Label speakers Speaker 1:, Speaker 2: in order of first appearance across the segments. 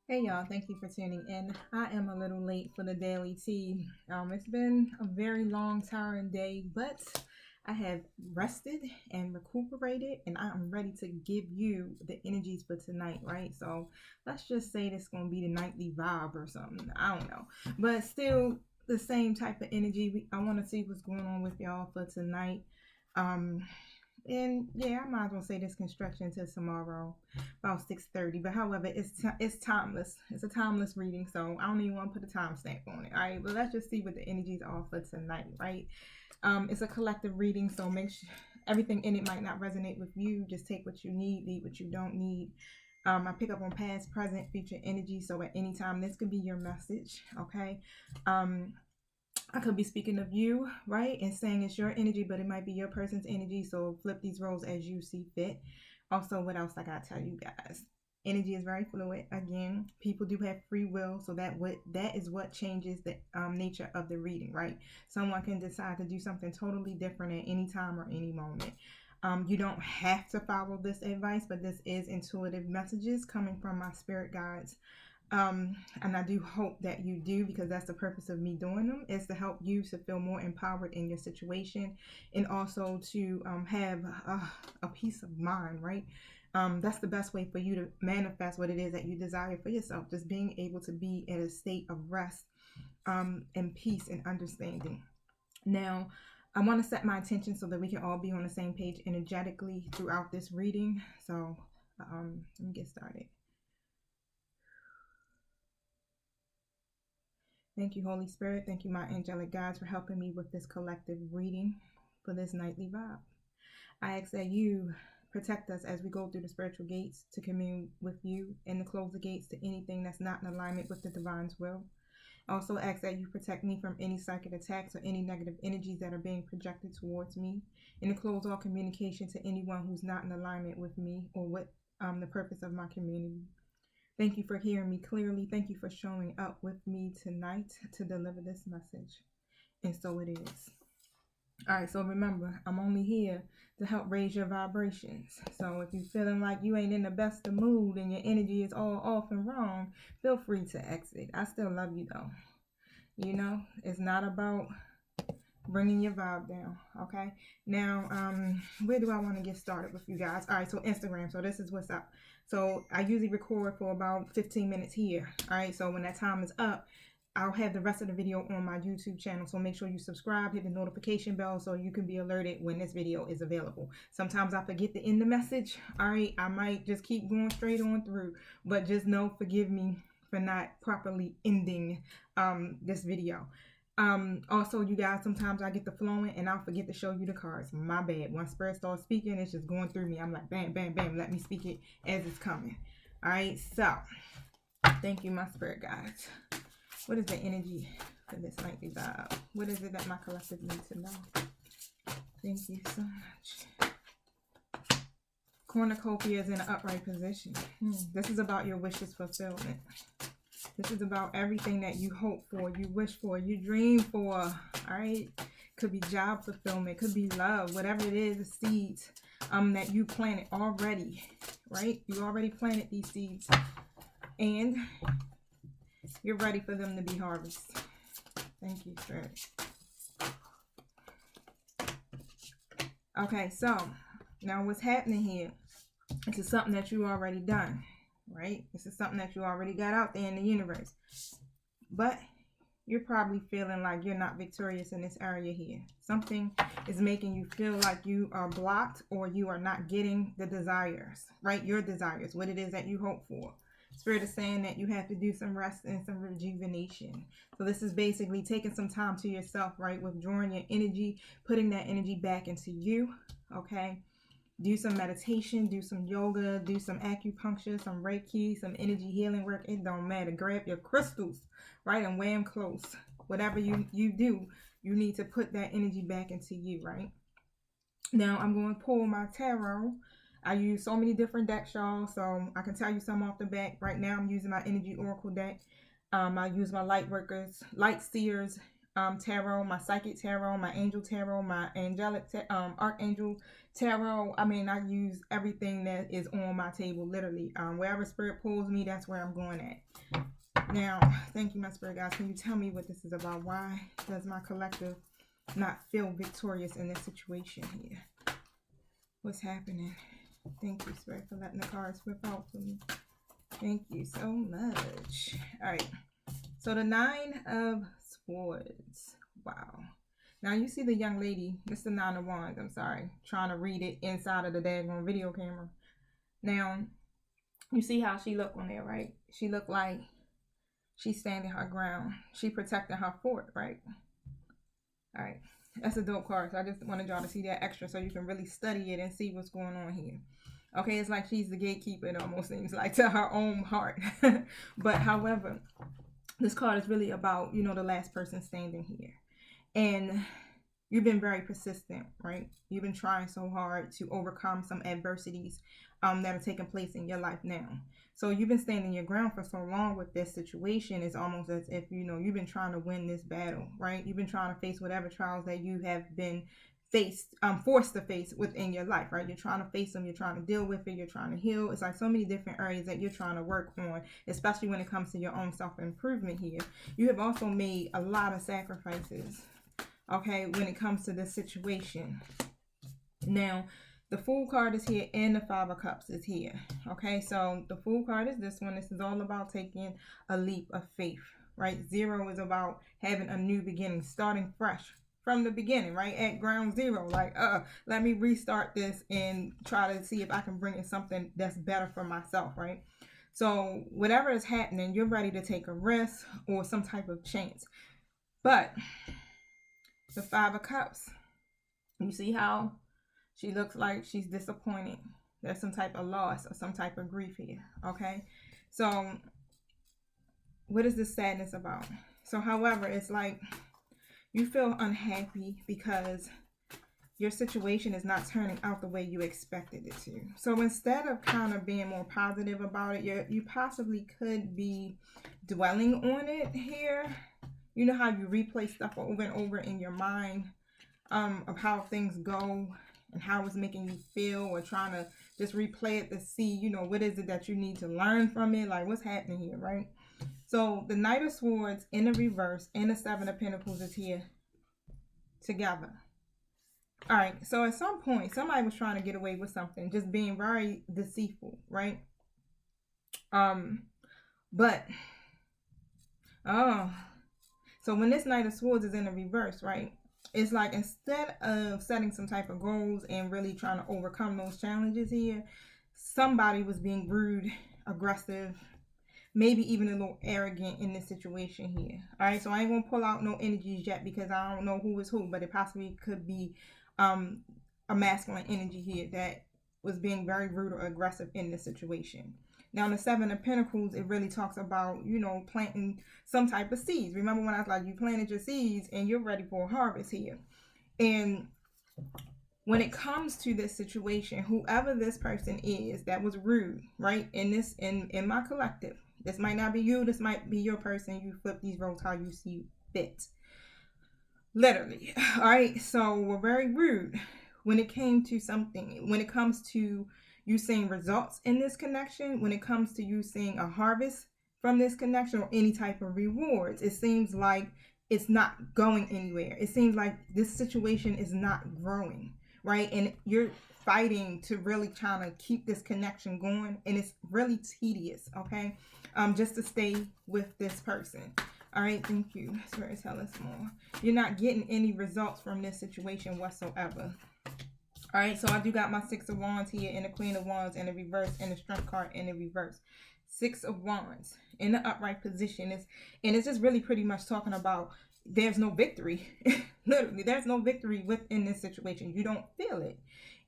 Speaker 1: Hey y'all, thank you for tuning in. I am a little late for the daily tea. It's been a very long, tiring day, but I have rested and recuperated, and I'm ready to give you the energies for tonight, right? So let's just say this is gonna be the nightly vibe or something. I don't know, but still the same type of energy. I want to see what's going on with y'all for tonight. Um, and yeah, I might as well say this construction till tomorrow, about 6:30. But however, it's timeless. It's a timeless reading, so I don't even want to put a timestamp on it. All right, but let's just see what the energies are for tonight, right? It's a collective reading, so make sure everything in it might not resonate with you. Just take what you need, leave what you don't need. I pick up on past, present, future energy, so at any time this could be your message. Okay. I could be speaking of you, right? And saying it's your energy, but it might be your person's energy. So flip these roles as you see fit. Also, what else I gotta tell you guys? Energy is very fluid. Again, people do have free will, so that is what changes the nature of the reading, right? Someone can decide to do something totally different at any time or any moment. You don't have to follow this advice, but this is intuitive messages coming from my spirit guides. And I do hope that you do, because that's the purpose of me doing them, is to help you to feel more empowered in your situation, and also to have a peace of mind, right? That's the best way for you to manifest what it is that you desire for yourself, just being able to be in a state of rest, and peace and understanding. Now, I want to set my attention so that we can all be on the same page energetically throughout this reading. So let me get started. Thank you, Holy Spirit. Thank you, my angelic guides, for helping me with this collective reading for this nightly vibe. I ask that you protect us as we go through the spiritual gates to commune with you, and to close the gates to anything that's not in alignment with the divine's will. I also ask that you protect me from any psychic attacks or any negative energies that are being projected towards me, and to close all communication to anyone who's not in alignment with me or with the purpose of my community. Thank you for hearing me clearly. Thank you for showing up with me tonight to deliver this message. And so it is. All right, so remember, I'm only here to help raise your vibrations. So if you're feeling like you ain't in the best of mood and your energy is all off and wrong, feel free to exit. I still love you though. You know, it's not about bringing your vibe down. Okay. Now, where do I want to get started with you guys? All right, so Instagram. So this is what's up. So I usually record for about 15 minutes here. All right, so when that time is up, I'll have the rest of the video on my YouTube channel. So make sure you subscribe, hit the notification bell so you can be alerted when this video is available. Sometimes I forget to end the message. All right, I might just keep going straight on through, but just know, forgive me for not properly ending this video. Also, you guys, sometimes I get the flowing and I'll forget to show you the cards. My bad. When Spirit starts speaking, it's just going through me. I'm like, bam, bam, bam. Let me speak it as it's coming. All right. So, thank you, my spirit guides. What is the energy for this nightly vibe? What is it that my collective needs to know? Thank you so much. Cornucopia is in an upright position. This is about your wishes fulfillment. This is about everything that you hope for, you wish for, you dream for. All right. Could be job fulfillment, could be love, whatever it is, the seeds that you planted already, right? You already planted these seeds, and you're ready for them to be harvested. Thank you, Spirit. Okay, so now what's happening here? This is something that you already done, right? This is something that you already got out there in the universe. But you're probably feeling like you're not victorious in this area here. Something is making you feel like you are blocked, or you are not getting the desires, right? Your desires, what it is that you hope for. Spirit is saying that you have to do some rest and some rejuvenation. So this is basically taking some time to yourself, right? Withdrawing your energy, putting that energy back into you, okay? Do some meditation, do some yoga, do some acupuncture, some Reiki, some energy healing work. It don't matter. Grab your crystals, right? And wear them close. Whatever you do, you need to put that energy back into you, right? Now, I'm going to pull my tarot. I use so many different decks, y'all, so I can tell you some off the bat. Right now, I'm using my Energy Oracle deck. I use my Light Workers, Light Seers tarot, my psychic tarot, my angel tarot, my angelic archangel tarot. I mean, I use everything that is on my table, literally. Wherever spirit pulls me, that's where I'm going at. Now, thank you, my spirit guys. Can you tell me what this is about? Why does my collective not feel victorious in this situation here? What's happening? Thank you, spirit, for letting the cards whip out for me. Thank you so much. All right. So the 9 of Swords. Wow. Now you see the young lady. It's the 9 of Wands. I'm sorry. Trying to read it inside of the daggone video camera. Now, you see how she looked on there, right? She looked like she's standing her ground. She protecting her fort, right? All right. That's a dope card. So I just wanted y'all to see that extra so you can really study it and see what's going on here. Okay, it's like she's the gatekeeper, it almost seems like, to her own heart. But however, this card is really about, you know, the last person standing here. And you've been very persistent, right? You've been trying so hard to overcome some adversities that are taking place in your life now. So you've been standing your ground for so long with this situation. It's almost as if, you know, you've been trying to win this battle, right? You've been trying to face whatever trials that you have been forced to face within your life, right? You're trying to face them, you're trying to deal with it, you're trying to heal. It's like so many different areas that you're trying to work on, especially when it comes to your own self-improvement here. You have also made a lot of sacrifices, okay, when it comes to this situation. Now, the Fool card is here and the 5 of Cups is here, okay? So the Fool card is this one. This is all about taking a leap of faith, right? 0 is about having a new beginning, starting fresh from the beginning, right? At ground zero, like, let me restart this and try to see if I can bring in something that's better for myself, right? So whatever is happening, you're ready to take a risk or some type of chance. But the 5 of Cups, you see how she looks like she's disappointed. There's some type of loss or some type of grief here, okay? So what is this sadness about? So however, it's like you feel unhappy because your situation is not turning out the way you expected it to. So instead of kind of being more positive about it, you possibly could be dwelling on it here. You know how you replay stuff over and over in your mind of how things go and how it's making you feel, or trying to just replay it to see, you know, what is it that you need to learn from it? Like, what's happening here, right? So the Knight of Swords in the reverse and the 7 of Pentacles is here together. All right, so at some point, somebody was trying to get away with something, just being very deceitful, right? But, so when this Knight of Swords is in the reverse, right? It's like instead of setting some type of goals and really trying to overcome those challenges here, somebody was being rude, aggressive, maybe even a little arrogant in this situation here. All right, so I ain't gonna pull out no energies yet because I don't know who is who, but it possibly could be a masculine energy here that was being very rude or aggressive in this situation. Now, in the 7 of Pentacles, it really talks about, you know, planting some type of seeds. Remember when I was like, you planted your seeds and you're ready for a harvest here. And when it comes to this situation, whoever this person is that was rude, right, in my collective, this might not be you, this might be your person. You flip these roles how you see fit. Literally. All right, so we're very rude when it came to something, when it comes to you seeing results in this connection, when it comes to you seeing a harvest from this connection or any type of rewards. It seems like it's not going anywhere. It seems like this situation is not growing, right? And you're fighting to really try to keep this connection going, and it's really tedious, okay? Just to stay with this person. All right, thank you. Spirit, tell us more. You're not getting any results from this situation whatsoever. All right, so I do got my 6 of Wands here and the Queen of Wands in the reverse and the Strength card in the reverse. 6 of Wands in the upright position. And it's just really pretty much talking about there's no victory. Literally, there's no victory within this situation. You don't feel it.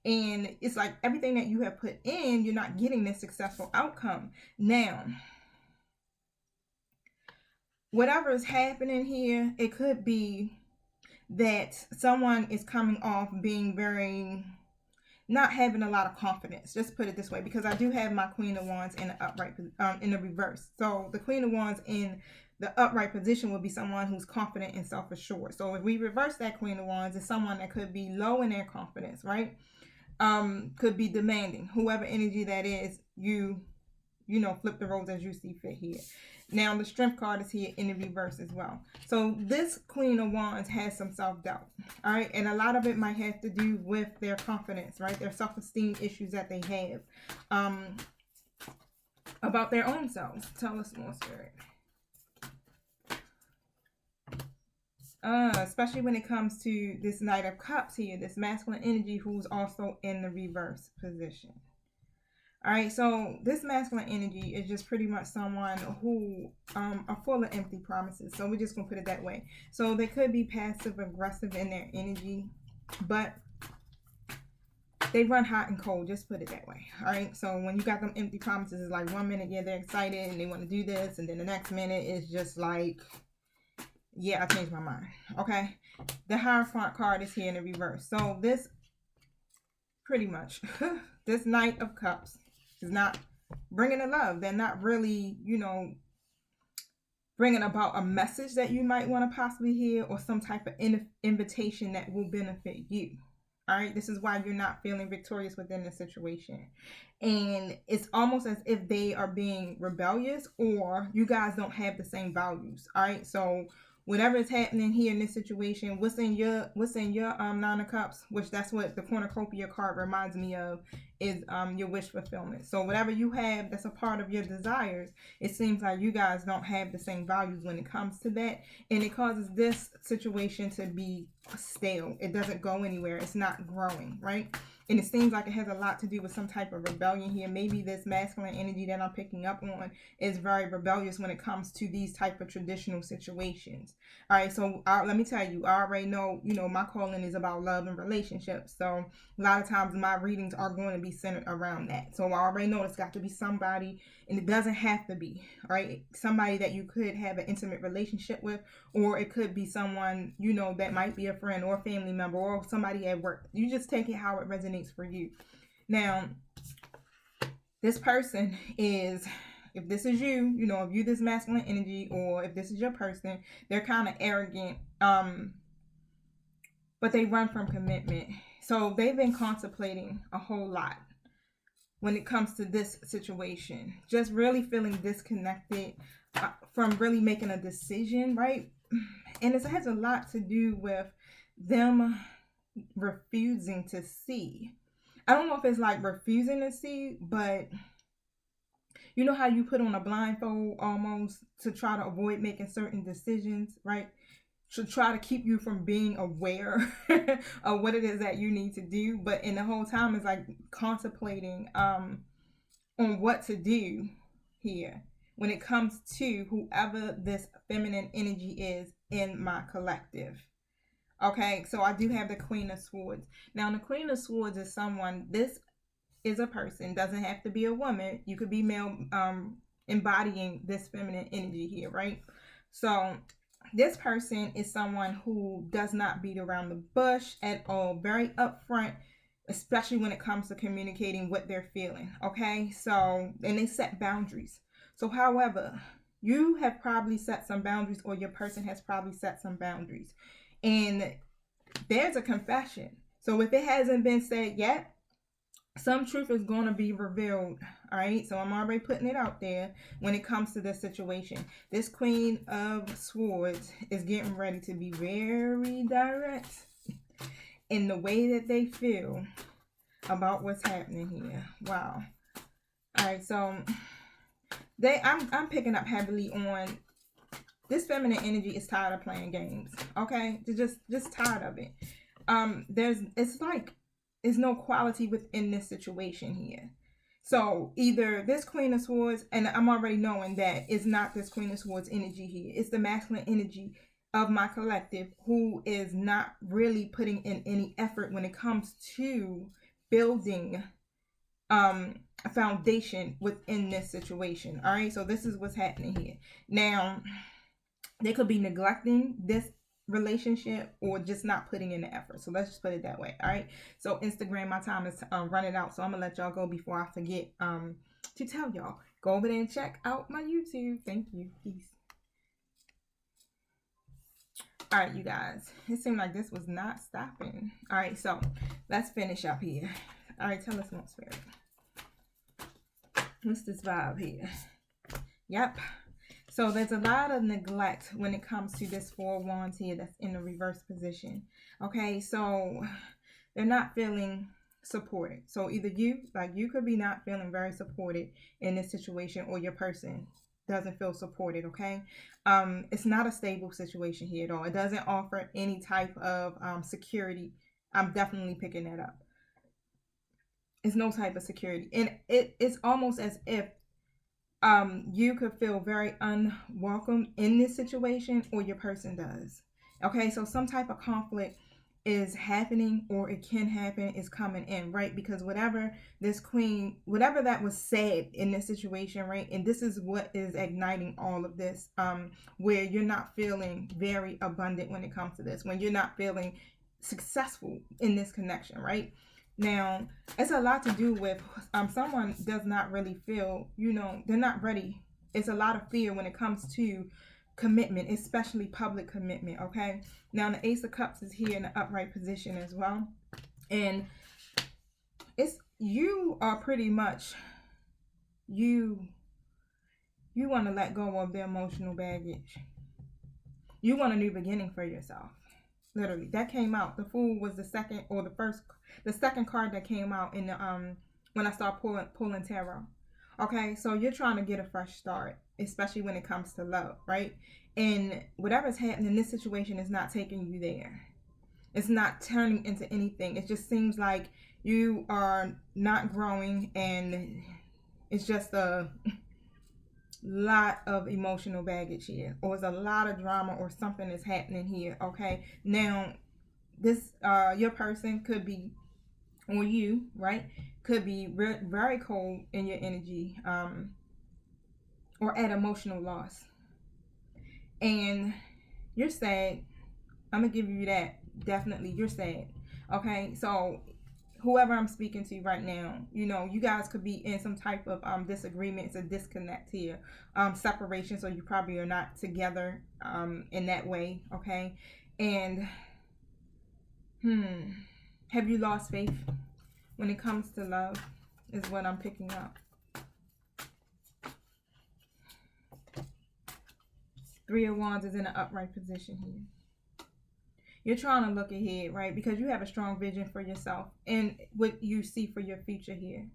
Speaker 1: And it's like everything that you have put in, you're not getting this successful outcome. Now, whatever is happening here, it could be that someone is coming off being very not having a lot of confidence. Just put it this way, because I do have my Queen of Wands in the upright, in the reverse. So the Queen of Wands in the upright position would be someone who's confident and self-assured. So if we reverse that Queen of Wands, it's someone that could be low in their confidence, right? Could be demanding. Whoever energy that is, you know, flip the roles as you see fit here. Now, the Strength card is here in the reverse as well. So this Queen of Wands has some self-doubt, all right? And a lot of it might have to do with their confidence, right? Their self-esteem issues that they have about their own selves. Tell us more, Spirit. Especially when it comes to this Knight of Cups here, this masculine energy who's also in the reverse position. All right, so this masculine energy is just pretty much someone who are full of empty promises. So we're just going to put it that way. So they could be passive aggressive in their energy, but they run hot and cold. Just put it that way. All right, so when you got them empty promises, it's like 1 minute, yeah, they're excited and they want to do this. And then the next minute is just like, yeah, I changed my mind. Okay, the Hierophant card is here in the reverse. So this pretty much, this Knight of Cups is not bringing the love. They're not really, you know, bringing about a message that you might want to possibly hear or some type of invitation that will benefit you. All right, this is why you're not feeling victorious within the situation. And it's almost as if they are being rebellious or you guys don't have the same values. All right, so whatever is happening here in this situation, what's in your Nine of Cups, which that's what the cornucopia card reminds me of, is your wish fulfillment. So whatever you have that's a part of your desires, it seems like you guys don't have the same values when it comes to that, and it causes this situation to be stale. It doesn't go anywhere. It's not growing, right? And it seems like it has a lot to do with some type of rebellion here. Maybe this masculine energy that I'm picking up on is very rebellious when it comes to these type of traditional situations. All right, so let me tell you, I already know, you know, my calling is about love and relationships. So a lot of times my readings are going to be centered around that. So I already know it's got to be somebody, and it doesn't have to be, right? Somebody that you could have an intimate relationship with, or it could be someone, you know, that might be a friend or a family member or somebody at work. You just take it how it resonates for you. Now, this person is, if this is you, you know, if you this masculine energy, or if this is your person, they're kind of arrogant, but they run from commitment. So they've been contemplating a whole lot when it comes to this situation, just really feeling disconnected from really making a decision, right? And it has a lot to do with them refusing to see. I don't know if it's like refusing to see, but you know how you put on a blindfold almost to try to avoid making certain decisions, right? To try to keep you from being aware of what it is that you need to do. But in the whole time, it's like contemplating on what to do here when it comes to whoever this feminine energy is in my collective. Okay, so I do have the Queen of Swords. Now, the Queen of Swords is someone, this is a person, doesn't have to be a woman. You could be male, embodying this feminine energy here, right? So this person is someone who does not beat around the bush at all, very upfront, especially when it comes to communicating what they're feeling. Okay, so, and they set boundaries. So however, you have probably set some boundaries, or your person has probably set some boundaries, and there's a confession. So if it hasn't been said yet, some truth is going to be revealed. All right, so I'm already putting it out there when it comes to this situation. This Queen of Swords is getting ready to be very direct in the way that they feel about what's happening here. Wow. All right, so I'm picking up heavily on this feminine energy is tired of playing games. Okay, just tired of it. It's like there's no quality within this situation here. So either this Queen of Swords, and I'm already knowing that it's not this Queen of Swords energy here. It's the masculine energy of my collective who is not really putting in any effort when it comes to building a foundation within this situation. All right, so this is what's happening here. Now, they could be neglecting this relationship or just not putting in the effort. So let's just put it that way. All right. So Instagram, my time is running out. So I'm going to let y'all go before I forget to tell y'all. Go over there and check out my YouTube. Thank you. Peace. All right, you guys. It seemed like this was not stopping. All right. So let's finish up here. All right. Tell us more, Spirit. What's this vibe here? Yep. So there's a lot of neglect when it comes to this Four of Wands here that's in the reverse position. Okay, so they're not feeling supported. So either you could be not feeling very supported in this situation, or your person doesn't feel supported, okay? It's not a stable situation here at all. It doesn't offer any type of security. I'm definitely picking that up. It's no type of security. And it's almost as if you could feel very unwelcome in this situation, or your person does. Okay, so some type of conflict is happening, or it can happen, is coming in, right? Because whatever this queen, whatever that was said in this situation, right? And this is what is igniting all of this, where you're not feeling very abundant when it comes to this, when you're not feeling successful in this connection, right? Now, it's a lot to do with someone does not really feel, they're not ready. It's a lot of fear when it comes to commitment, especially public commitment, okay? Now, the Ace of Cups is here in the upright position as well. And you are pretty much, you want to let go of the emotional baggage. You want a new beginning for yourself. Literally, that came out. The Fool was the second card that came out in the when I started pulling tarot. Okay, so you're trying to get a fresh start, especially when it comes to love, right? And whatever's happening in this situation is not taking you there. It's not turning into anything. It just seems like you are not growing, and it's just a lot of emotional baggage here, or it's a lot of drama, or something is happening here. Okay, now this your person could be, or you, right, could be very cold in your energy, or at emotional loss, and you're sad. I'm gonna give you that. Definitely you're sad. Okay, so whoever I'm speaking to right now, you guys could be in some type of disagreements, a disconnect here, separation, so you probably are not together in that way. Okay, and have you lost faith when it comes to love, is what I'm picking up. Three of Wands is in an upright position here. You're trying to look ahead, right? Because you have a strong vision for yourself and what you see for your future here.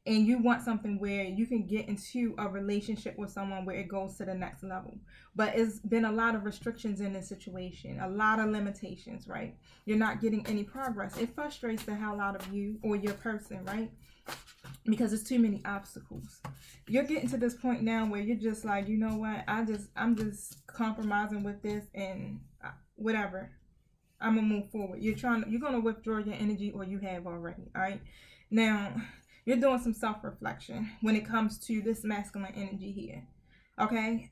Speaker 1: And you want something where you can get into a relationship with someone where it goes to the next level. But it's been a lot of restrictions in this situation, a lot of limitations, right? You're not getting any progress. It frustrates the hell out of you or your person, right? Because it's too many obstacles. You're getting to this point now where you're just like, you know what? I'm just compromising with this, and whatever. I'm gonna move forward. You're gonna withdraw your energy, or you have already. All right. Now you're doing some self-reflection when it comes to this masculine energy here. Okay.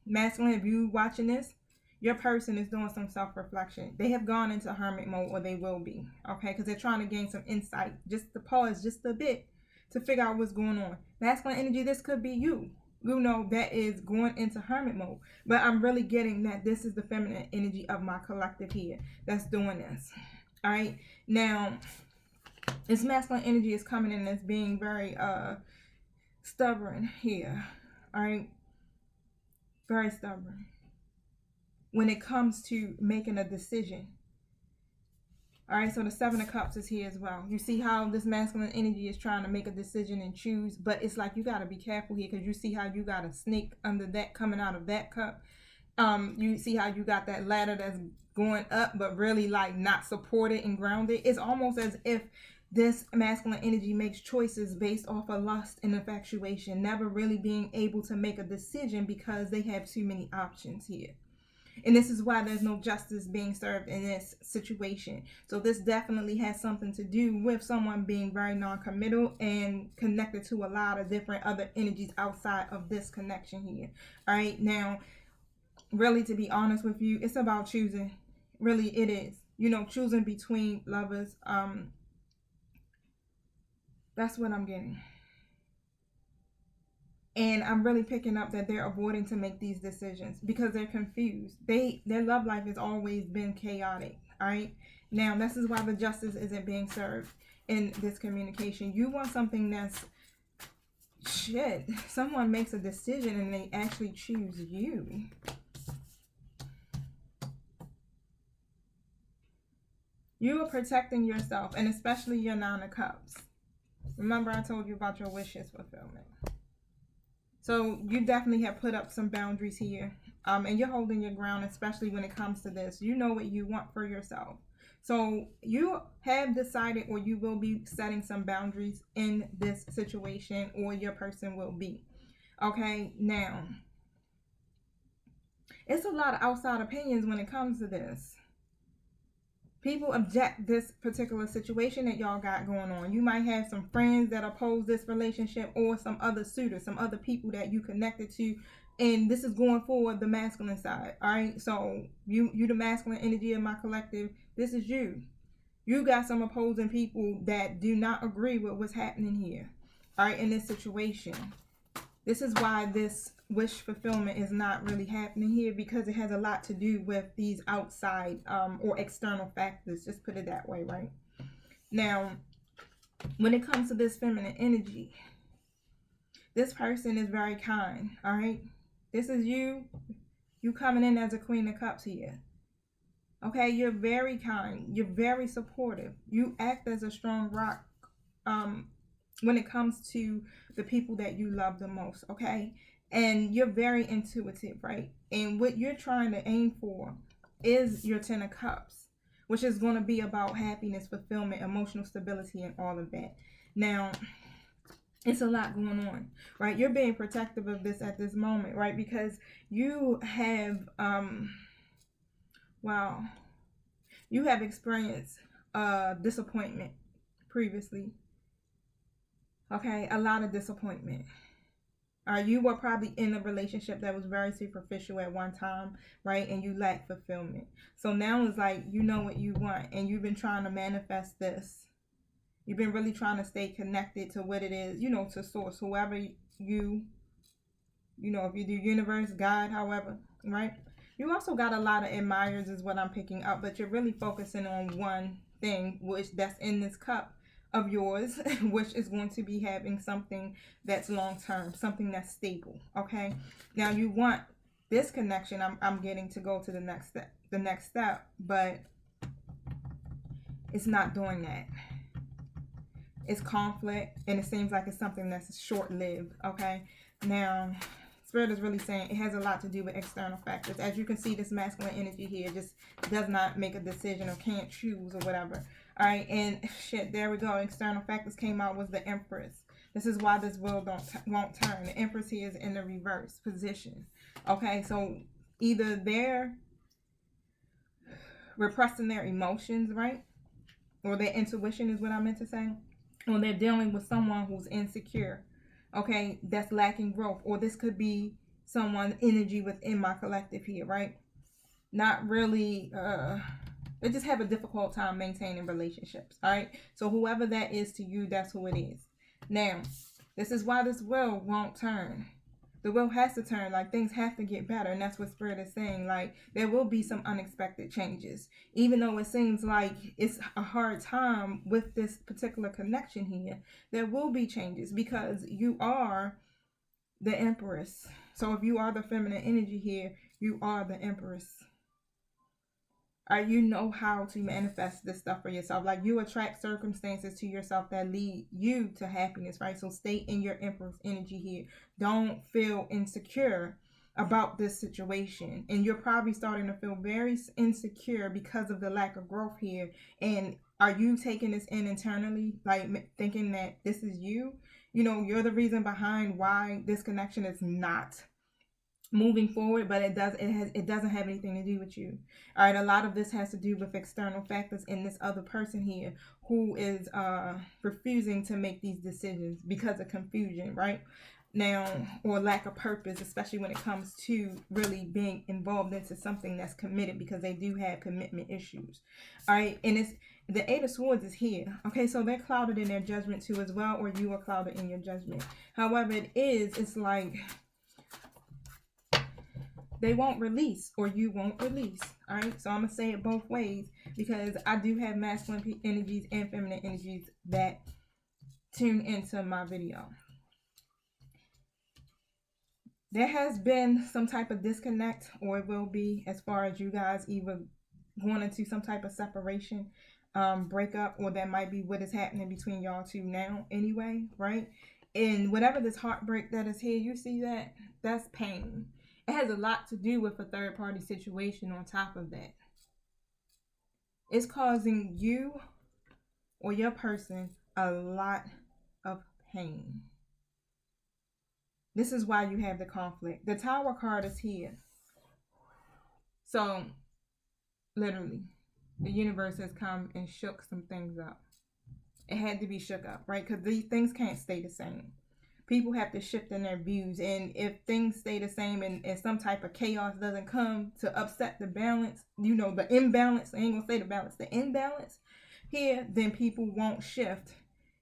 Speaker 1: Masculine, if you watching this, your person is doing some self-reflection. They have gone into hermit mode, or they will be. Okay, because they're trying to gain some insight. Just to pause just a bit to figure out what's going on. Masculine energy, this could be you. That is going into hermit mode. But I'm really getting that this is the feminine energy of my collective here that's doing this. All right. Now, this masculine energy is coming in as being very stubborn here. All right. Very stubborn when it comes to making a decision. All right, so the Seven of Cups is here as well. You see how this masculine energy is trying to make a decision and choose, but it's like you got to be careful here, because you see how you got a snake under that, coming out of that cup. You see how you got that ladder that's going up, but really like not supported and grounded. It's almost as if this masculine energy makes choices based off of lust and infatuation, never really being able to make a decision because they have too many options here. And this is why there's no justice being served in this situation. So this definitely has something to do with someone being very non-committal and connected to a lot of different other energies outside of this connection here. All right. Now, really, to be honest with you, it's about choosing. Really, it is. Choosing between lovers. That's what I'm getting. And I'm really picking up that they're avoiding to make these decisions because they're confused. Their love life has always been chaotic. All right. Now, this is why the justice isn't being served in this communication. You want something that's shit. Someone makes a decision and they actually choose you. You are protecting yourself, and especially your Nine of Cups. Remember, I told you about your wishes fulfillment. So you definitely have put up some boundaries here, and you're holding your ground, especially when it comes to this. You know what you want for yourself. So you have decided, or you will be setting some boundaries in this situation, or your person will be. Okay, now, it's a lot of outside opinions when it comes to this. People object this particular situation that y'all got going on. You might have some friends that oppose this relationship, or some other suitors, some other people that you connected to, and this is going for the masculine side. All right, so you the masculine energy of my collective. This is you. You got some opposing people that do not agree with what's happening here. All right, in this situation. This is why this wish fulfillment is not really happening here, because it has a lot to do with these outside or external factors. Just put it that way, right? Now, when it comes to this feminine energy, this person is very kind, all right? This is you. You coming in as a Queen of Cups here. Okay, you're very kind. You're very supportive. You act as a strong rock when it comes to the people that you love the most, okay? And you're very intuitive, right? And what you're trying to aim for is your Ten of Cups, which is going to be about happiness, fulfillment, emotional stability, and all of that. Now, it's a lot going on, right? You're being protective of this at this moment, right? Because you have, you have experienced disappointment previously. Okay, a lot of disappointment. You were probably in a relationship that was very superficial at one time, right? And you lack fulfillment. So now it's like, you know what you want, and you've been trying to manifest this. You've been really trying to stay connected to what it is, to source, whoever if you do universe, God, however, right? You also got a lot of admirers is what I'm picking up, but you're really focusing on one thing, which that's in this cup of yours, which is going to be having something that's long-term, something that's stable. Okay, now you want this connection, I'm getting to go to the next step, but it's not doing that. It's conflict, and it seems like it's something that's short-lived. Okay, now Spirit is really saying it has a lot to do with external factors. As you can see, this masculine energy here just does not make a decision or can't choose or whatever. All right, and shit, there we go. External factors came out was the Empress. This is why this wheel won't turn. The Empress here is in the reverse position. Okay, so either they're repressing their emotions, right? Or their intuition is what I meant to say. Or they're dealing with someone who's insecure. Okay, that's lacking growth. Or this could be someone's energy within my collective here, right? Not really, they just have a difficult time maintaining relationships, all right? So whoever that is to you, that's who it is. Now, this is why this wheel won't turn. The wheel has to turn, like things have to get better, and that's what Spirit is saying. Like there will be some unexpected changes, even though it seems like it's a hard time with this particular connection here. There will be changes because you are the Empress. So if you are the feminine energy here, you are the Empress. You know how to manifest this stuff for yourself. Like you attract circumstances to yourself that lead you to happiness, right? So stay in your Empress energy here. Don't feel insecure about this situation. And you're probably starting to feel very insecure because of the lack of growth here. And are you taking this in internally, like thinking that this is you? You're the reason behind why this connection is not moving forward, but it doesn't have anything to do with you. All right, a lot of this has to do with external factors in this other person here who is refusing to make these decisions because of confusion, right? now, or lack of purpose, especially when it comes to really being involved into something that's committed, because they do have commitment issues. All right, and it's the Eight of Swords is here. Okay, so they're clouded in their judgment too as well, or you are clouded in your judgment. However, it's like they won't release, or you won't release. All right, so I'm gonna say it both ways, because I do have masculine energies and feminine energies that tune into my video. There has been some type of disconnect, or it will be, as far as you guys either going into some type of separation, breakup, or that might be what is happening between y'all two now anyway, right? And whatever this heartbreak that is here, you see that? That's pain. It has a lot to do with a third party situation on top of that. It's causing you or your person a lot of pain. This is why you have the conflict. The Tower card is here. So, literally, the universe has come and shook some things up. It had to be shook up, right? Because these things can't stay the same. People have to shift in their views. And if things stay the same and some type of chaos doesn't come to upset the balance, you know, the imbalance, I ain't going to say the balance, the imbalance here, then people won't shift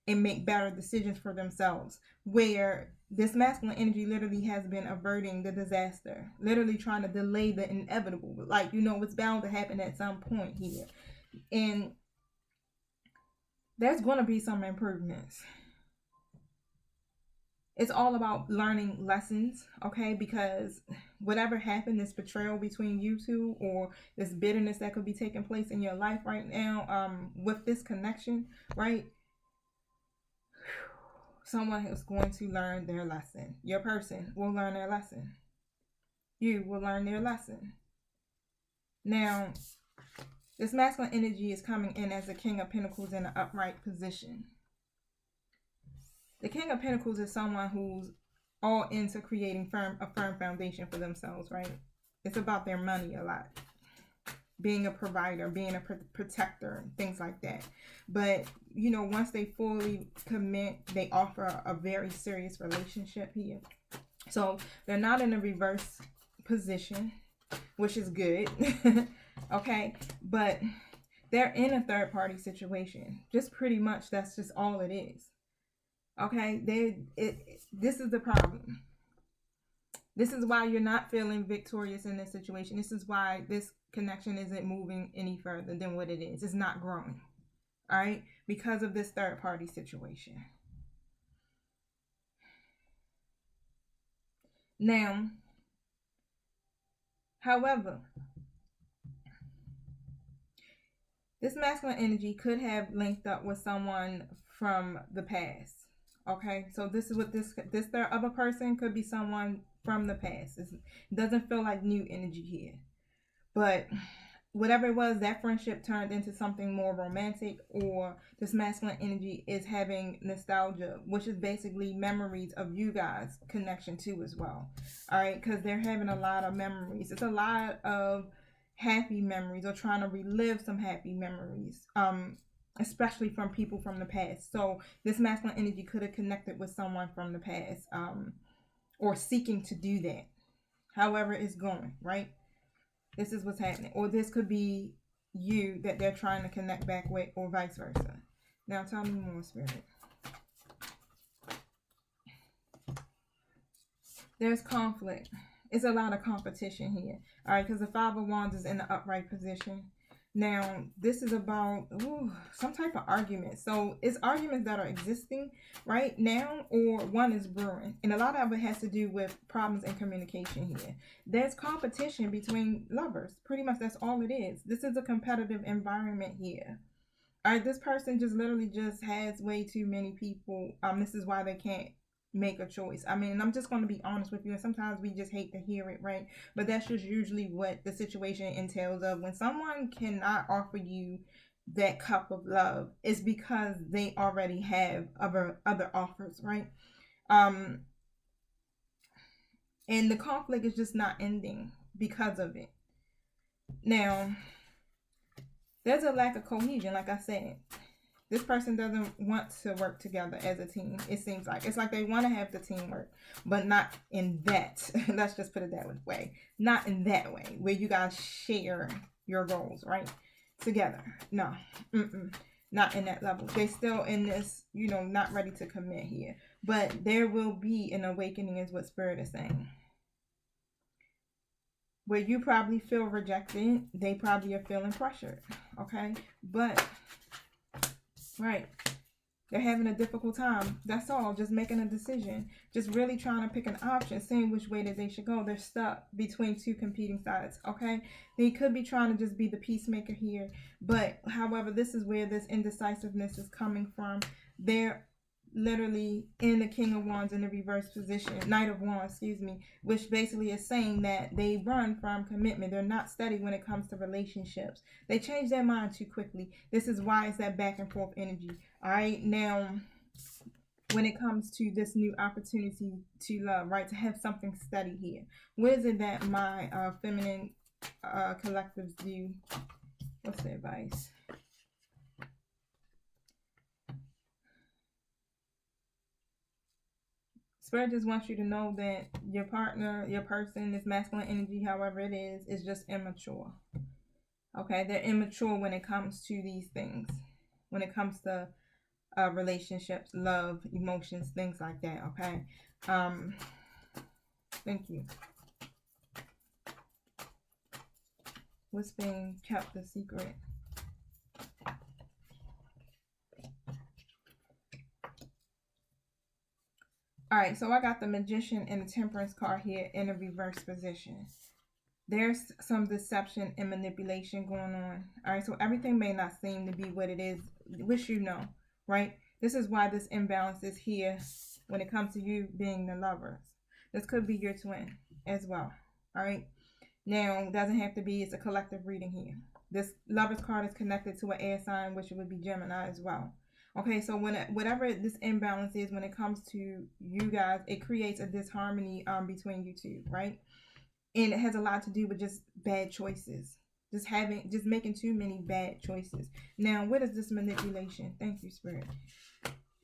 Speaker 1: and make better decisions for themselves. Where this masculine energy literally has been averting the disaster, literally trying to delay the inevitable. Like, you know, it's bound to happen at some point here. And there's going to be some improvements. It's all about learning lessons, okay? Because whatever happened, this betrayal between you two, or this bitterness that could be taking place in your life right now, with this connection, right? Someone is going to learn their lesson. Your person will learn their lesson. You will learn their lesson. Now, this masculine energy is coming in as the King of Pentacles in an upright position. The King of Pentacles is someone who's all into creating a firm foundation for themselves, right? It's about their money a lot. Being a provider, being a protector, things like that. But, you know, once they fully commit, they offer a very serious relationship here. So they're not in a reverse position, which is good. Okay, but they're in a third party situation. Just pretty much, that's just all it is. Okay, this is the problem. This is why you're not feeling victorious in this situation. This is why this connection isn't moving any further than what it is. It's not growing. All right, because of this third party situation. Now, however, this masculine energy could have linked up with someone from the past. Okay, so this is what this third other person could be, someone from the past. It doesn't feel like new energy here. But whatever it was, that friendship turned into something more romantic, or this masculine energy is having nostalgia, which is basically memories of you guys' connection too as well. All right, because they're having a lot of memories. It's a lot of happy memories, or trying to relive some happy memories, especially from people from the past. So this masculine energy could have connected with someone from the past, or seeking to do that. However it's going, right? This is what's happening. Or this could be you that they're trying to connect back with, or vice versa. Now tell me more, Spirit. There's conflict. It's a lot of competition here. All right, because the Five of Wands is in the upright position. Now, this is about some type of argument. So it's arguments that are existing right now, or one is brewing. And a lot of it has to do with problems in communication here. There's competition between lovers. Pretty much that's all it is. This is a competitive environment here. All right, this person just literally just has way too many people. This is why they can't make a choice. I mean, I'm just going to be honest with you, and sometimes we just hate to hear it, right? But that's just usually what the situation entails of. When someone cannot offer you that cup of love, it's because they already have other offers, right? And the conflict is just not ending because of it. Now, there's a lack of cohesion, like I said. This person doesn't want to work together as a team. It seems like it's like they want to have the teamwork, but not in that. Let's just put it that way. Not in that way where you guys share your goals, right? Together. No. Not in that level. They still in this, not ready to commit here. But there will be an awakening is what Spirit is saying. Where you probably feel rejected, they probably are feeling pressured. Okay? But, right. They're having a difficult time. That's all. Just making a decision. Just really trying to pick an option, seeing which way that they should go. They're stuck between two competing sides. Okay? They could be trying to just be the peacemaker here. But, however, this is where this indecisiveness is coming from. They're literally in the King of Wands in the reverse position. Knight of Wands, which basically is saying that they run from commitment. They're not steady when it comes to relationships. They change their mind too quickly. This is why it's that back and forth energy. All right, now when it comes to this new opportunity to love, right, to have something steady here, what is it that my feminine collectives do? What's the advice? Spirit just wants you to know that your partner, your person, this masculine energy, however it is just immature. Okay, they're immature when it comes to these things. When it comes to relationships, love, emotions, things like that. Okay. Thank you. What's being kept a secret? All right, so I got the Magician and the Temperance card here in a reverse position. There's some deception and manipulation going on. All right, so everything may not seem to be what it is, which right? This is why this imbalance is here when it comes to you being the lovers. This could be your twin as well. All right. Now, it doesn't have to be, it's a collective reading here. This Lover's card is connected to an air sign, which would be Gemini as well. Okay, so whatever this imbalance is when it comes to you guys, it creates a disharmony between you two, right? And it has a lot to do with just bad choices. Just making too many bad choices. Now, what is this manipulation? Thank you, Spirit.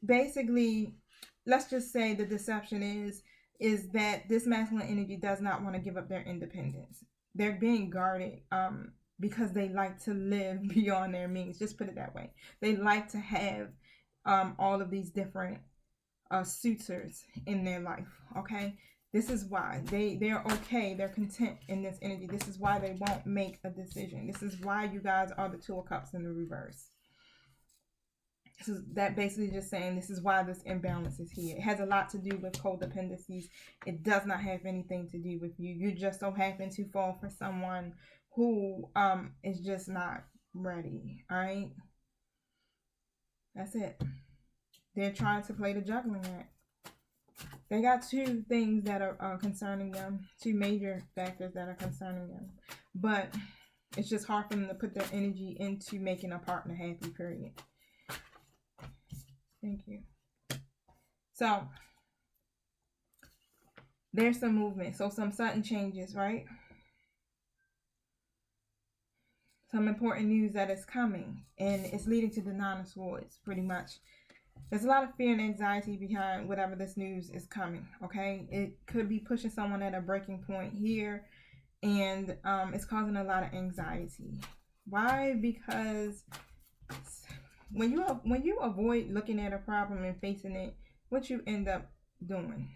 Speaker 1: Basically, let's just say the deception is that this masculine energy does not want to give up their independence. They're being guarded because they like to live beyond their means. Just put it that way. They like to have all of these different suitors in their life. Okay, this is why they're okay. They're content in this energy. This is why they won't make a decision. This is why you guys are the Two of Cups in the reverse. So that basically just saying this is why this imbalance is here. It has a lot to do with codependencies. It does not have anything to do with you. You just so happen to fall for someone who is just not ready. All right, that's it. They're trying to play the juggling act. They got two things that are concerning them, two major factors that are concerning them, but it's just hard for them to put their energy into making a partner happy, period. Thank you. So, there's some movement. So, some sudden changes, right? Some important news that is coming. And it's leading to the Nine of Swords, pretty much. There's a lot of fear and anxiety behind whatever this news is coming, okay? It could be pushing someone at a breaking point here. And it's causing a lot of anxiety. Why? Because when you avoid looking at a problem and facing it, what you end up doing,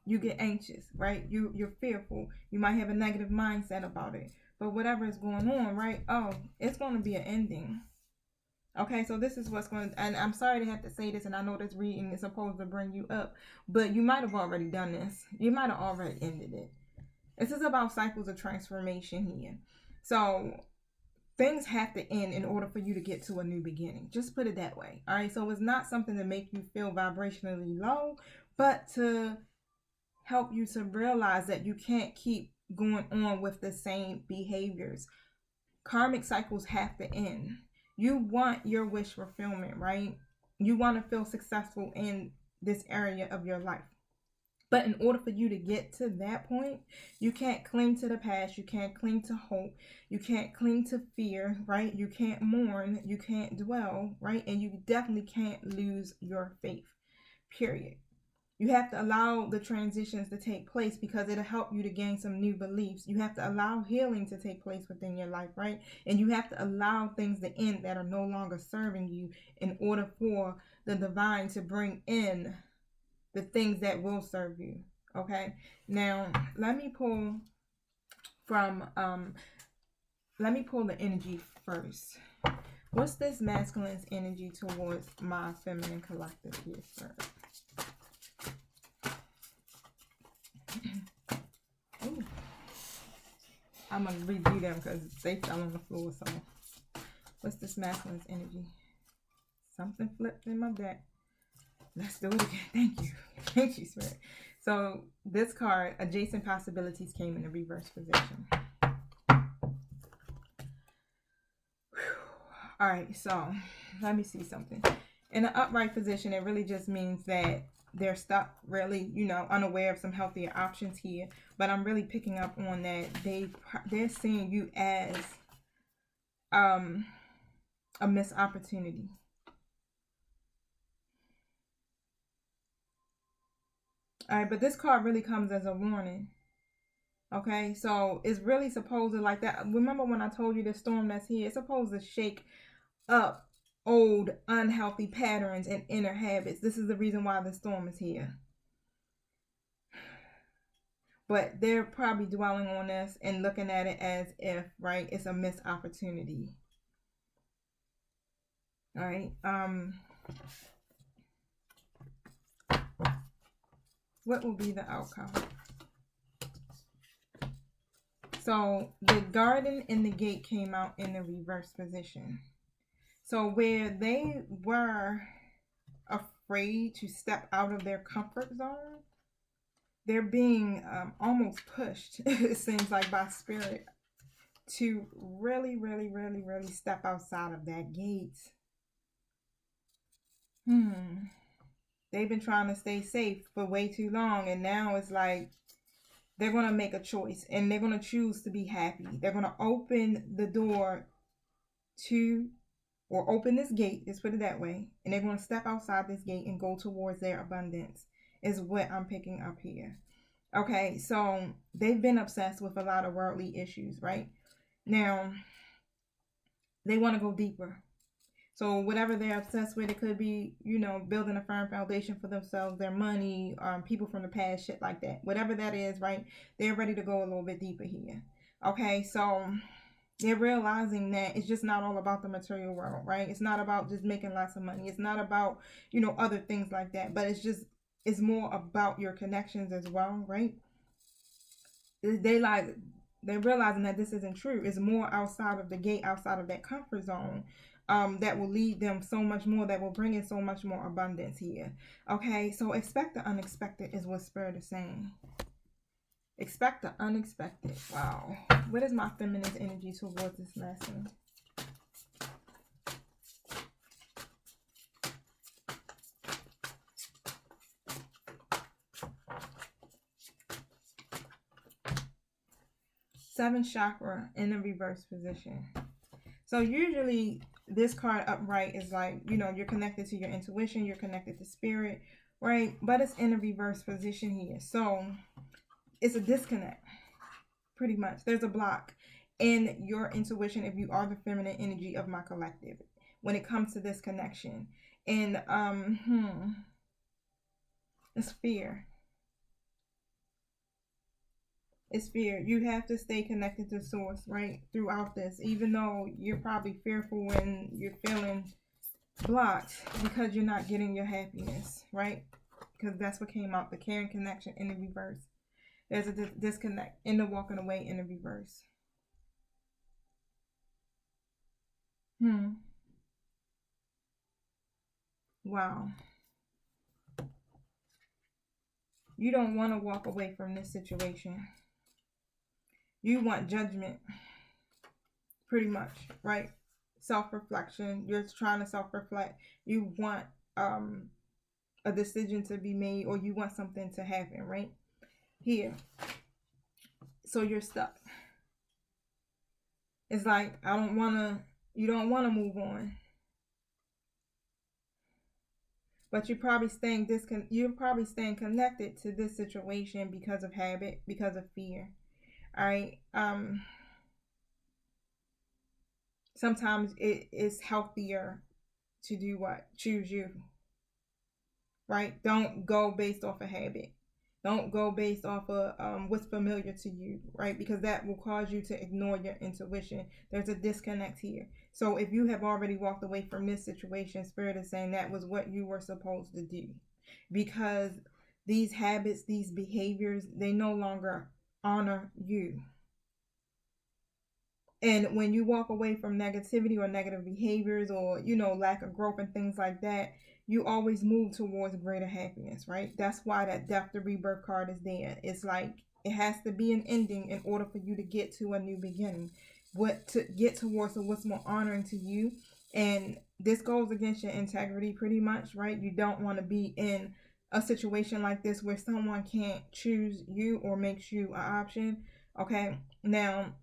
Speaker 1: you get anxious, right? You're fearful. You might have a negative mindset about it. But whatever is going on, right? Oh, it's going to be an ending. Okay, so this is what's going to, and I'm sorry to have to say this, and I know this reading is supposed to bring you up, but you might have already done this. You might have already ended it. This is about cycles of transformation here. So things have to end in order for you to get to a new beginning. Just put it that way. All right. So it's not something to make you feel vibrationally low, but to help you to realize that you can't keep going on with the same behaviors. Karmic cycles have to end. You want your wish fulfillment, right? You want to feel successful in this area of your life. But in order for you to get to that point, you can't cling to the past. You can't cling to hope. You can't cling to fear, right? You can't mourn. You can't dwell, right? And you definitely can't lose your faith, period. You have to allow the transitions to take place because it'll help you to gain some new beliefs. You have to allow healing to take place within your life, right? And you have to allow things to end that are no longer serving you in order for the divine to bring in the things that will serve you. Okay, now let me pull from let me pull the energy first. What's this masculine's energy towards my feminine collective here, sir? I'm gonna redo them because they fell on the floor. So what's this masculine's energy? Something flipped in my deck. Let's do it again. Thank you. Thank you, Spirit. So this card, adjacent possibilities, came in a reverse position. All right, so let me see something. In an upright position, it really just means that they're stuck, really, unaware of some healthier options here. But I'm really picking up on that they're seeing you as a missed opportunity. All right, but this card really comes as a warning. Okay, so it's really supposed to, like that. Remember when I told you the storm that's here? It's supposed to shake up old unhealthy patterns and inner habits. This is the reason why the storm is here. But they're probably dwelling on this and looking at it as if, right, it's a missed opportunity. All right. What will be the outcome? So the garden and the gate came out in the reverse position. So where they were afraid to step out of their comfort zone, they're being almost pushed, it seems like, by spirit to really, really, really, really step outside of that gate. They've been trying to stay safe for way too long, and now it's like they're going to make a choice, and they're going to choose to be happy. They're going to open the door to, or open this gate, let's put it that way, and they're going to step outside this gate and go towards their abundance, is what I'm picking up here. Okay, so they've been obsessed with a lot of worldly issues, right? Now, they want to go deeper. So whatever they're obsessed with, it could be, building a firm foundation for themselves, their money, people from the past, shit like that. Whatever that is, right? They're ready to go a little bit deeper here. Okay, so they're realizing that it's just not all about the material world, right? It's not about just making lots of money. It's not about, other things like that. But it's more about your connections as well, right? They're realizing that this isn't true. It's more outside of the gate, outside of that comfort zone. That will lead them so much more, that will bring in so much more abundance here. Okay, so expect the unexpected is what Spirit is saying. Expect the unexpected. Wow. What is my feminine energy towards this lesson? Seventh chakra in the reverse position. So usually this card upright is like, you're connected to your intuition, you're connected to spirit, right? But it's in a reverse position here. So it's a disconnect, pretty much. There's a block in your intuition if you are the feminine energy of my collective when it comes to this connection. And it's fear. It's fear. You have to stay connected to source, right, throughout this, even though you're probably fearful when you're feeling blocked because you're not getting your happiness, right? Because that's what came out, the caring connection in the reverse. There's a disconnect in the walking away in the reverse. Wow. You don't want to walk away from this situation. You want judgment, pretty much, right? Self-reflection. You're trying to self-reflect. You want a decision to be made, or you want something to happen, right? Here. So you're stuck. It's like, you don't want to move on. But you're probably staying connected to this situation because of habit, because of fear. All right. Sometimes it is healthier to do what? Choose you. Right? Don't go based off a habit. Don't go based off of what's familiar to you, right? Because that will cause you to ignore your intuition. There's a disconnect here. So if you have already walked away from this situation, Spirit is saying that was what you were supposed to do. Because these habits, these behaviors, they no longer honor you. And when you walk away from negativity or negative behaviors, or, lack of growth and things like that, you always move towards greater happiness, right? That's why that death to rebirth card is there. It's like it has to be an ending in order for you to get to a new beginning. What to get towards what's more honoring to you. And this goes against your integrity pretty much, right? You don't want to be in a situation like this where someone can't choose you or makes you an option. Okay. Now,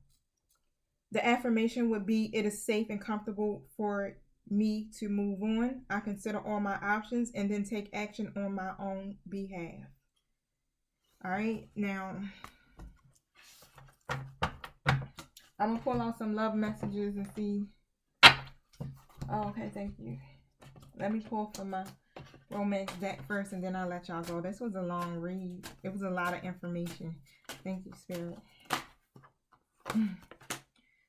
Speaker 1: the affirmation would be, it is safe and comfortable for me to move on. I consider all my options and then take action on my own behalf. All right. Now, I'm going to pull out some love messages and see. Oh, okay. Thank you. Let me pull from my romance deck first, and then I'll let y'all go. This was a long read. It was a lot of information. Thank you, Spirit.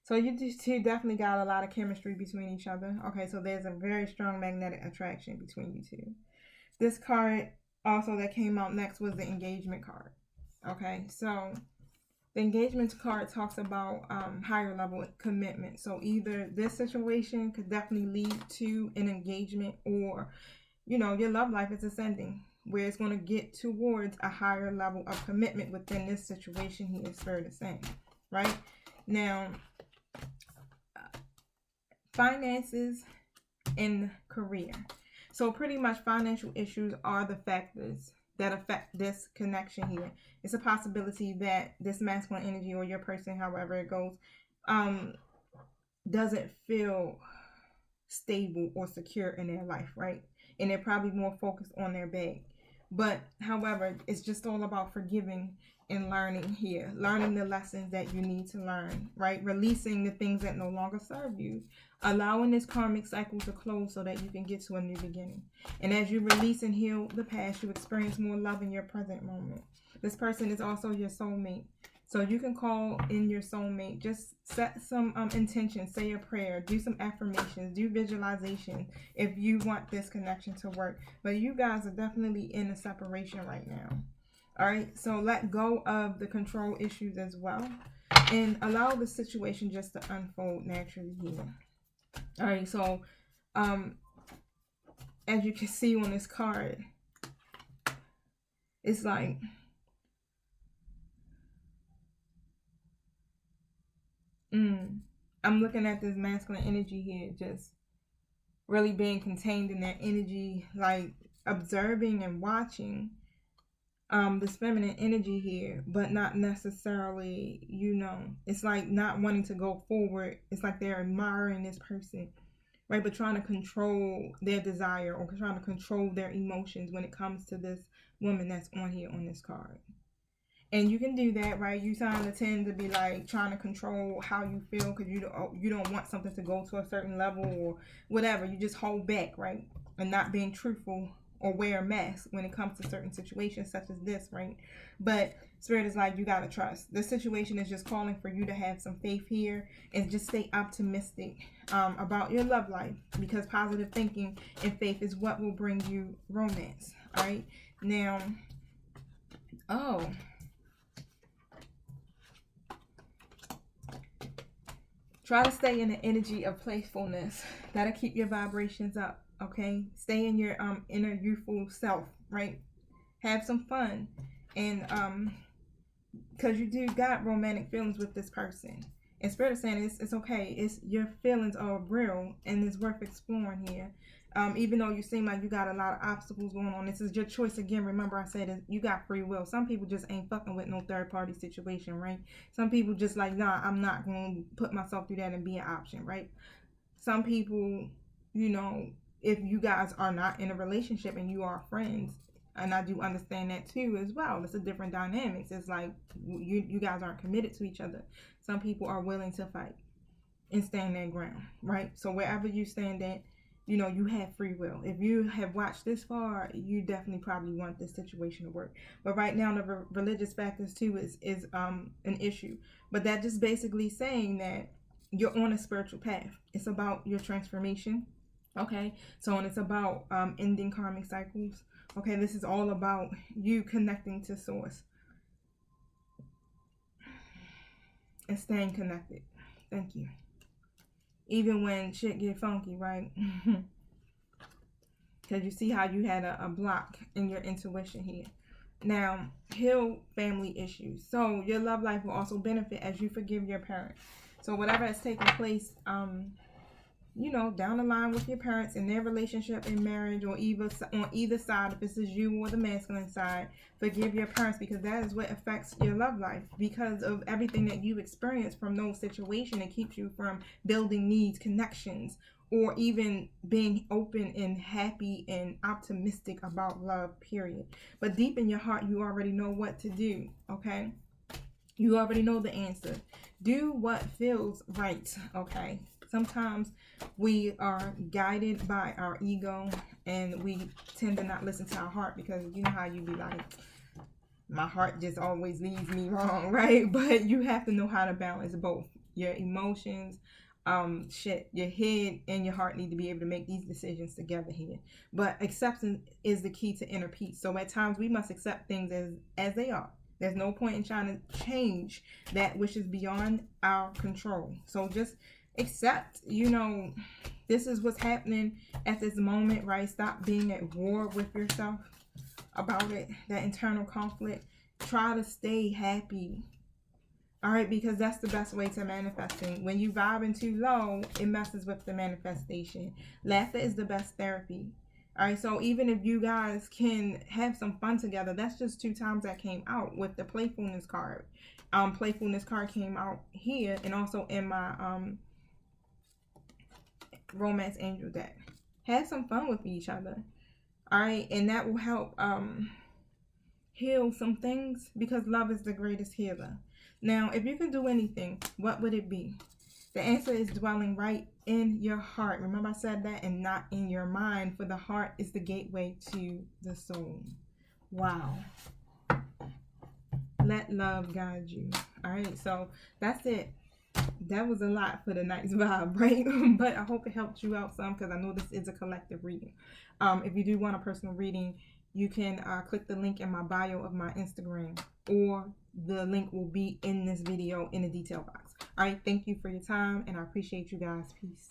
Speaker 1: So you two definitely got a lot of chemistry between each other. Okay, so there's a very strong magnetic attraction between you two. This card also that came out next was the engagement card. Okay, so the engagement card talks about higher level commitment. So either this situation could definitely lead to an engagement, or, your love life is ascending, where it's going to get towards a higher level of commitment within this situation here, Spirit is saying, right? Now, finances and career. So pretty much financial issues are the factors that affect this connection here. It's a possibility that this masculine energy, or your person, however it goes, doesn't feel stable or secure in their life, right? And they're probably more focused on their bag. But however, it's just all about forgiving and learning here, learning the lessons that you need to learn, right? Releasing the things that no longer serve you, allowing this karmic cycle to close so that you can get to a new beginning. And as you release and heal the past, you experience more love in your present moment. This person is also your soulmate. So you can call in your soulmate. Just set some intention, say a prayer, do some affirmations, do visualization if you want this connection to work. But you guys are definitely in a separation right now. All right, so let go of the control issues as well, and allow the situation just to unfold naturally here. All right, so as you can see on this card, it's like I'm looking at this masculine energy here, just really being contained in that energy, like observing and watching this feminine energy here, but not necessarily, it's like not wanting to go forward. It's like they're admiring this person, right? But trying to control their desire, or trying to control their emotions when it comes to this woman that's on here on this card. And you can do that, right? You kind of tend to be like trying to control how you feel, because you don't want something to go to a certain level or whatever. You just hold back, right? And not being truthful, or wear a mask when it comes to certain situations such as this, right? But Spirit is like, you gotta trust. This situation is just calling for you to have some faith here, and just stay optimistic about your love life, because positive thinking and faith is what will bring you romance. All right, now, try to stay in the energy of playfulness. That'll keep your vibrations up, okay? Stay in your inner youthful self, right? Have some fun. And because you do got romantic feelings with this person. And Spirit is saying it's okay. Your feelings are real, and it's worth exploring here. Even though you seem like you got a lot of obstacles going on, this is your choice. Again, remember I said you got free will. Some people just ain't fucking with no third party situation, right? Some people just like, nah, I'm not going to put myself through that and be an option, right? Some people, you know, if you guys are not in a relationship and you are friends, and I do understand that too as well. It's a different dynamics. It's like you guys aren't committed to each other. Some people are willing to fight and stand their ground, right? So wherever you stand at, you know, you have free will. If you have watched this far, you definitely probably want this situation to work. But right now, the religious factors too is an issue. But that just basically saying that you're on a spiritual path. It's about your transformation. Okay, so and it's about ending karmic cycles. Okay, this is all about you connecting to source and staying connected. Thank you. Even when shit get funky, right? Because you see how you had a block in your intuition here. Now, heal family issues. So your love life will also benefit as you forgive your parents. So whatever has taken place, you know, down the line with your parents in their relationship in marriage, or either on either side, if this is you or the masculine side, forgive your parents, because that is what affects your love life. Because of everything that you experience from those situations, it keeps you from building needs, connections, or even being open and happy and optimistic about love, period. But deep in your heart, you already know what to do, okay? You already know the answer. Do what feels right, okay? Sometimes we are guided by our ego and we tend to not listen to our heart, because you know how you be like, my heart just always leads me wrong, right? But you have to know how to balance both. Your emotions, your head and your heart need to be able to make these decisions together here. But acceptance is the key to inner peace. So at times we must accept things as they are. There's no point in trying to change that which is beyond our control. So just accept, you know, this is what's happening at this moment, right? Stop being at war with yourself about it, that internal conflict. Try to stay happy. All right, because that's the best way to manifesting. When you vibing too low, it messes with the manifestation. Laughter is the best therapy. All right, so even if you guys can have some fun together, that's just 2 times that came out with the playfulness card. Playfulness card came out here and also in my romance angel deck. Have some fun with each other. All right, and that will help heal some things, because love is the greatest healer. Now, if you can do anything, what would it be? The answer is dwelling right in your heart. Remember I said that, and not in your mind, for the heart is the gateway to the soul. Wow. Let love guide you. All right, so that's it. That was a lot for the night's vibe, right? But I hope it helped you out some, because I know this is a collective reading. If you do want a personal reading, you can click the link in my bio of my Instagram, or the link will be in this video in the detail box. All right, thank you for your time, and I appreciate you guys. Peace.